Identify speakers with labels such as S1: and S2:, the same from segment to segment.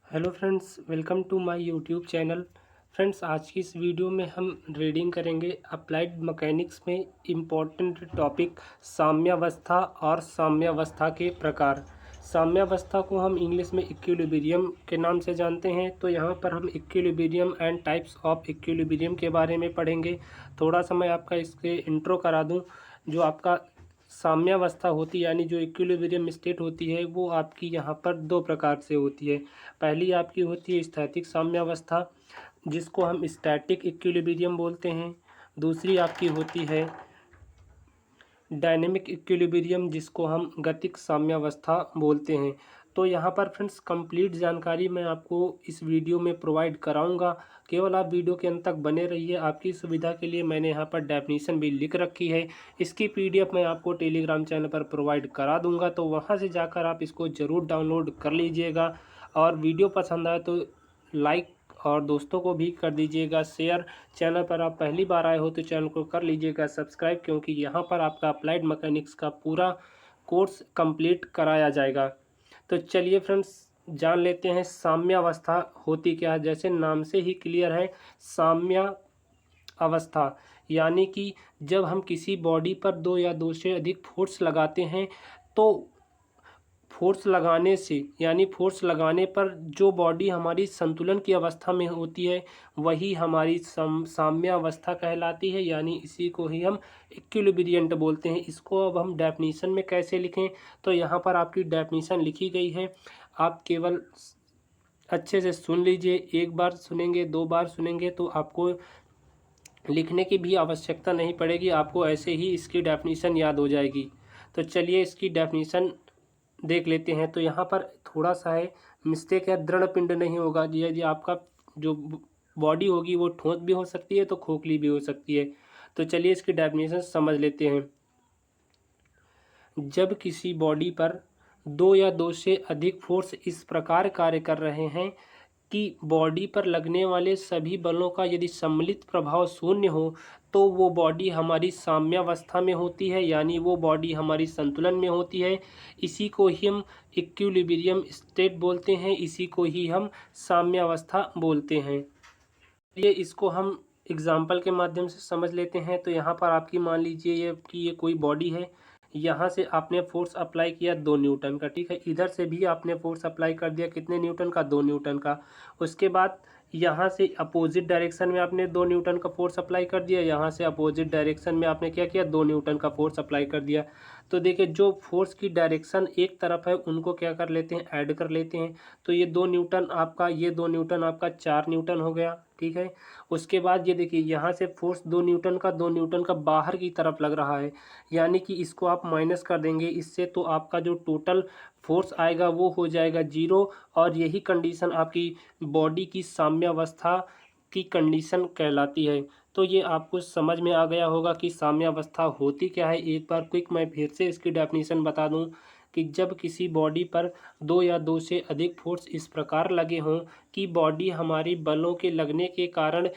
S1: Hello friends, welcome to my YouTube channel. Friends, आज की इस वीडियो में हम रीडिंग करेंगे अप्लाइड मैकेनिक्स में इम्पोर्टेंट टॉपिक साम्यावस्था और साम्यावस्था के प्रकार। साम्यावस्था को हम इंग्लिश में इक्विलिब्रियम के नाम से जानते हैं। तो यहाँ पर हम equilibrium and types of equilibrium के बारे में पढ़ेंगे। थोड़ा सा मैं आपका इसके इंट्रो करा दूँ। जो आपका साम्यावस्था होती है यानी जो इक्विलिब्रियम स्टेट होती है वो आपकी यहाँ पर दो प्रकार से होती है। पहली आपकी होती है स्थैतिक साम्यावस्था, जिसको हम स्टैटिक इक्विलिब्रियम बोलते हैं। दूसरी आपकी होती है डायनेमिक इक्विलिब्रियम, जिसको हम गतिक साम्यावस्था बोलते हैं। तो यहाँ पर फ्रेंड्स कंप्लीट जानकारी मैं आपको इस वीडियो में प्रोवाइड कराऊंगा। केवल आप वीडियो के अंत तक बने रहिए। आपकी सुविधा के लिए मैंने यहाँ पर डेफिनेशन भी लिख रखी है। इसकी पीडीएफ मैं आपको टेलीग्राम चैनल पर प्रोवाइड करा दूंगा, तो वहाँ से जाकर आप इसको ज़रूर डाउनलोड कर लीजिएगा। और वीडियो पसंद आए तो लाइक और दोस्तों को भी कर दीजिएगा शेयर। चैनल पर आप पहली बार आए हो तो चैनल को कर लीजिएगा सब्सक्राइब, क्योंकि यहाँ पर आपका अप्लाइड मैकेनिक्स का पूरा कोर्स कंप्लीट कराया जाएगा। तो चलिए फ्रेंड्स, जान लेते हैं साम्यावस्था होती क्या है। जैसे नाम से ही क्लियर है, साम्य अवस्था यानी कि जब हम किसी बॉडी पर दो या दो से अधिक फोर्स लगाते हैं, तो फोर्स लगाने से यानी फोर्स लगाने पर जो बॉडी हमारी संतुलन की अवस्था में होती है वही हमारी साम्य अवस्था कहलाती है। यानी इसी को ही हम इक्विलिब्रियंट बोलते हैं। इसको अब हम डेफिनेशन में कैसे लिखें, तो यहाँ पर आपकी डेफिनेशन लिखी गई है। आप केवल अच्छे से सुन लीजिए। एक बार सुनेंगे, दो बार सुनेंगे तो आपको लिखने की भी आवश्यकता नहीं पड़ेगी, आपको ऐसे ही इसकी डेफिनेशन याद हो जाएगी। तो चलिए इसकी डेफिनेशन देख लेते हैं। तो यहाँ पर थोड़ा सा है मिस्टेक है, दृढ़ पिंड नहीं होगा। यदि आपका जो बॉडी होगी वो ठोस भी हो सकती है तो खोखली भी हो सकती है। तो चलिए इसकी डेफिनेशन समझ लेते हैं। जब किसी बॉडी पर दो या दो से अधिक फोर्स इस प्रकार कार्य कर रहे हैं कि बॉडी पर लगने वाले सभी बलों का यदि सम्मिलित प्रभाव शून्य हो, तो वो बॉडी हमारी साम्यावस्था में होती है, यानी वो बॉडी हमारी संतुलन में होती है। इसी को ही हम इक्विलिब्रियम स्टेट बोलते हैं, इसी को ही हम साम्यावस्था बोलते हैं। ये इसको हम एग्जाम्पल के माध्यम से समझ लेते हैं। तो यहाँ पर आपकी मान लीजिए ये कोई बॉडी है। यहाँ से आपने फोर्स अप्लाई किया 2 न्यूटन का, ठीक है। इधर से भी आपने फोर्स अप्लाई कर दिया कितने न्यूटन का, 2 न्यूटन का। उसके बाद यहाँ से अपोजिट डायरेक्शन में आपने 2 न्यूटन का फोर्स अप्लाई कर दिया। यहाँ से अपोजिट डायरेक्शन में आपने क्या किया, 2 न्यूटन का फोर्स अप्लाई कर दिया। तो देखिए जो फोर्स की डायरेक्शन एक तरफ है उनको क्या कर लेते हैं, ऐड कर लेते हैं। तो ये 2 न्यूटन आपका, ये 2 न्यूटन आपका 4 न्यूटन हो गया, ठीक है। उसके बाद ये देखिए यहाँ से फोर्स 2 न्यूटन का बाहर की तरफ लग रहा है, यानी कि इसको आप माइनस कर देंगे इससे, तो आपका जो टोटल फोर्स आएगा वो हो जाएगा 0। और यही कंडीशन आपकी बॉडी की साम्यावस्था की कंडीशन कहलाती है। तो ये आपको समझ में आ गया होगा कि साम्यावस्था होती क्या है। एक बार क्विक मैं फिर से इसकी डेफिनेशन बता दूं कि जब किसी बॉडी पर दो या दो से अधिक फोर्स इस प्रकार लगे हों कि बॉडी हमारी बलों के लगने के कारण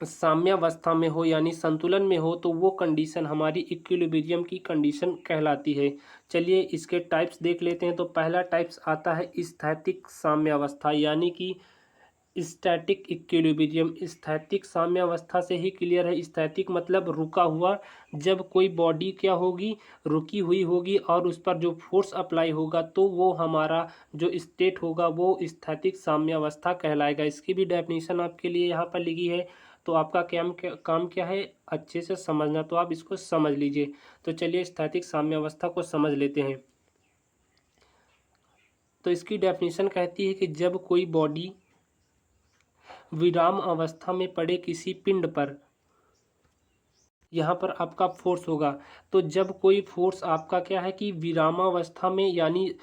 S1: साम्यावस्था में हो यानी संतुलन में हो, तो वो कंडीशन हमारी इक्विलिब्रियम की कंडीशन कहलाती है। चलिए इसके टाइप्स देख लेते हैं। तो पहला टाइप्स आता है स्थैतिक साम्यावस्था, यानी कि स्टैटिक इक्विलिब्रियम। स्थैतिक साम्यावस्था से ही क्लियर है, स्थैतिक मतलब रुका हुआ। जब कोई बॉडी क्या होगी, रुकी हुई होगी और उस पर जो फोर्स अप्लाई होगा तो वो हमारा जो स्टेट होगा वो स्थैतिक साम्यावस्था कहलाएगा। इसकी भी डेफिनेशन आपके लिए यहाँ पर लिखी है। तो आपका काम क्या है, अच्छे से समझना। तो आप इसको समझ लीजिए। तो चलिए स्थैतिक साम्यावस्था को समझ लेते हैं। तो इसकी डेफिनेशन कहती है कि जब कोई बॉडी विराम अवस्था में पड़े किसी पिंड पर, यहाँ पर आपका फोर्स होगा। तो जब कोई फोर्स आपका क्या है कि विरामावस्था में, यानी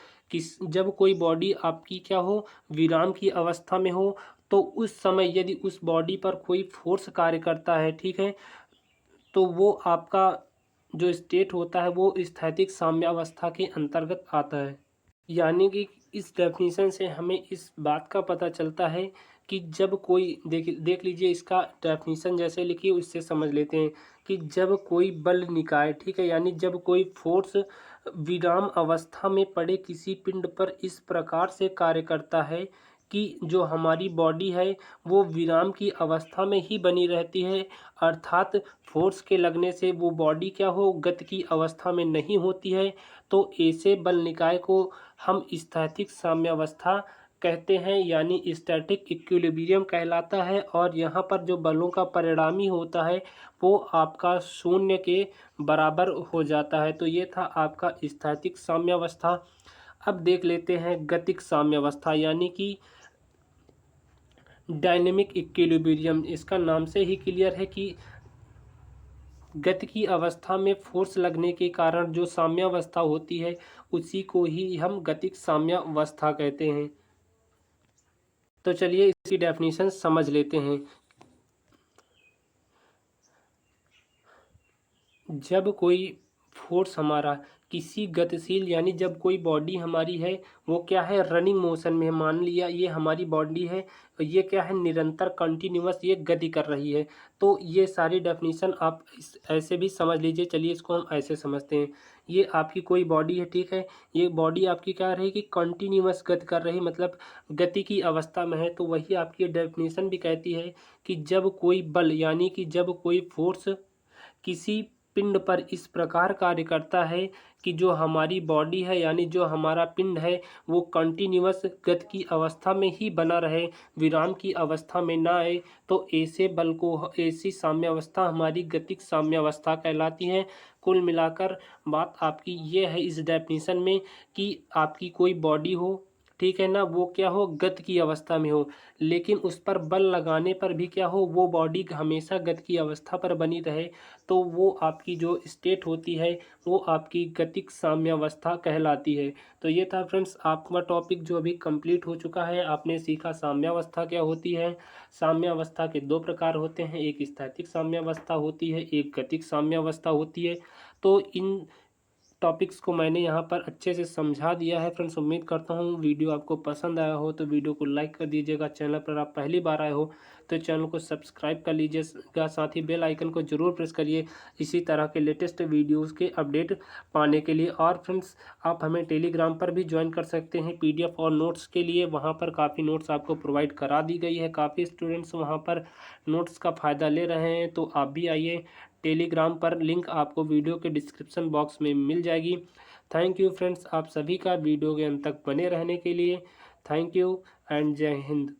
S1: जब कोई बॉडी आपकी क्या हो, विराम की अवस्था में हो, तो उस समय यदि उस बॉडी पर कोई फोर्स कार्य करता है, ठीक है, तो वो आपका जो स्टेट होता है वो स्थैतिक साम्यावस्था के अंतर्गत आता है। यानी कि इस डेफिनेशन से हमें इस बात का पता चलता है कि जब कोई देख लीजिए, इसका डेफिनेशन जैसे लिखी उससे समझ लेते हैं कि जब कोई बल निकाय, ठीक है, यानी जब कोई फोर्स विराम अवस्था में पड़े किसी पिंड पर इस प्रकार से कार्य करता है कि जो हमारी बॉडी है वो विराम की अवस्था में ही बनी रहती है, अर्थात फोर्स के लगने से वो बॉडी क्या हो, गति की अवस्था में नहीं होती है, तो ऐसे बल निकाय को हम स्थैतिक साम्यावस्था कहते हैं, यानी स्टैटिक इक्विलिब्रियम कहलाता है। और यहाँ पर जो बलों का परिणामी होता है वो आपका शून्य के बराबर हो जाता है। तो ये था आपका स्थैतिक साम्यावस्था। अब देख लेते हैं गतिक साम्यावस्था, यानी कि डायनेमिक इक्विलिब्रियम। इसका नाम से ही क्लियर है कि गति की अवस्था में फोर्स लगने के कारण जो साम्यावस्था होती है उसी को ही हम गतिक साम्यावस्था कहते हैं। तो चलिए इसकी डेफिनेशन समझ लेते हैं। जब कोई फोर्स हमारा किसी गतिशील, यानी जब कोई बॉडी हमारी है वो क्या है, रनिंग मोशन में है, मान लिया ये हमारी बॉडी है, ये क्या है, निरंतर कंटिन्यूअस ये गति कर रही है। तो ये सारी डेफिनेशन आप ऐसे भी समझ लीजिए। चलिए इसको हम ऐसे समझते हैं, ये आपकी कोई बॉडी है, ठीक है, ये बॉडी आपकी क्या रहेगी, कंटिन्यूअस गति कर रही, मतलब गति की अवस्था में है। तो वही आपकी डेफिनेशन भी कहती है कि जब कोई बल, यानी कि जब कोई फोर्स किसी पिंड पर इस प्रकार कार्य करता है कि जो हमारी बॉडी है, यानी जो हमारा पिंड है वो कंटिन्यूअस गति की अवस्था में ही बना रहे, विराम की अवस्था में ना आए, तो ऐसे बल को, ऐसी साम्यावस्था हमारी गतिक साम्यावस्था कहलाती है। कुल मिलाकर बात आपकी ये है इस डेफिनेशन में कि आपकी कोई बॉडी हो, ठीक है ना, वो क्या हो, गति की अवस्था में हो, लेकिन उस पर बल लगाने पर भी क्या हो, वो बॉडी हमेशा गति की अवस्था पर बनी रहे, तो वो आपकी जो स्टेट होती है वो आपकी गतिक साम्यावस्था कहलाती है। तो ये था फ्रेंड्स आपका टॉपिक जो अभी कंप्लीट हो चुका है। आपने सीखा साम्यावस्था क्या होती है। साम्यावस्था के दो प्रकार होते हैं, एक स्थैतिक साम्यावस्था होती है, एक गतिक साम्यावस्था होती है। तो इन टॉपिक्स को मैंने यहाँ पर अच्छे से समझा दिया है फ्रेंड्स। उम्मीद करता हूँ वीडियो आपको पसंद आया हो, तो वीडियो को लाइक कर दीजिएगा। चैनल पर आप पहली बार आए हो तो चैनल को सब्सक्राइब कर लीजिएगा, साथ ही बेल आइकन को जरूर प्रेस करिए इसी तरह के लेटेस्ट वीडियोस के अपडेट पाने के लिए। और फ्रेंड्स आप हमें टेलीग्राम पर भी ज्वाइन कर सकते हैं PDF और नोट्स के लिए, वहाँ पर काफ़ी नोट्स आपको प्रोवाइड करा दी गई है, काफ़ी स्टूडेंट्स वहाँ पर नोट्स का फ़ायदा ले रहे हैं। तो आप भी आइए टेलीग्राम पर, लिंक आपको वीडियो के डिस्क्रिप्शन बॉक्स में मिल जाएगी। थैंक यू फ्रेंड्स, आप सभी का वीडियो के अंत तक बने रहने के लिए। थैंक यू एंड जय हिंद।